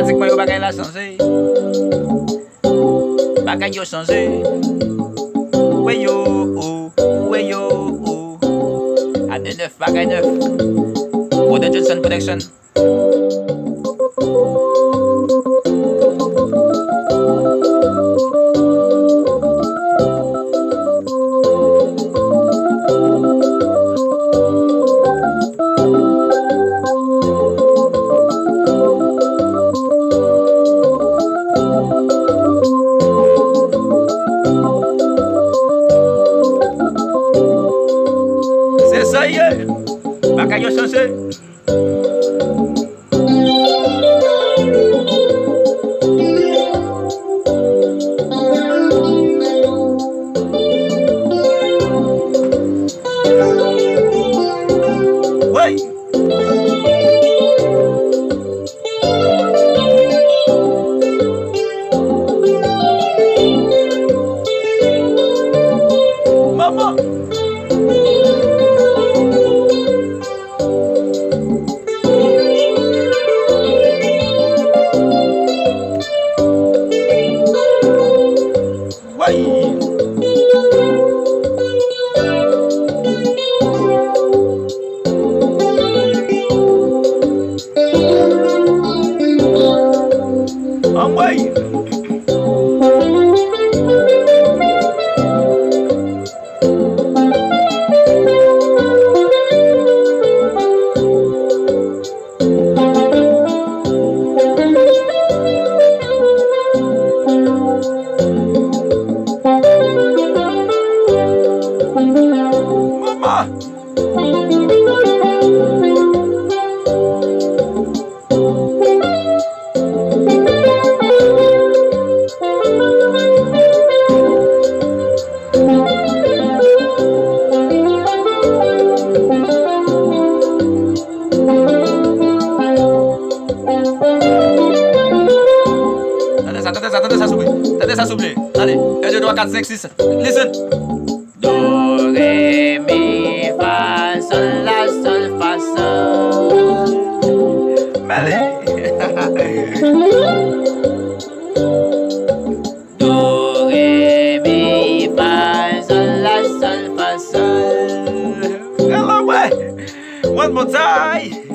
Pratiquement, yo bagay la changé. Bagay yo changé. Ouais yo, oh, ouais yo, oh. À de neuf, bagay neuf. Modern Johnson Production. C'est ça, yeah. Bagay yo changé. Ouais. Maman. Ouais. Ah ouais. Maman. Attendez ça s'oublie. Attendez ça s'oublie. Allez, 1, 2, 3, 4, 5, 6. Listen. Do, ré, mi, fa, sol, la, sol, fa, sol. Allez. Do, ré, mi, fa, sol, la, sol, fa, sol. Hello, way. One more time.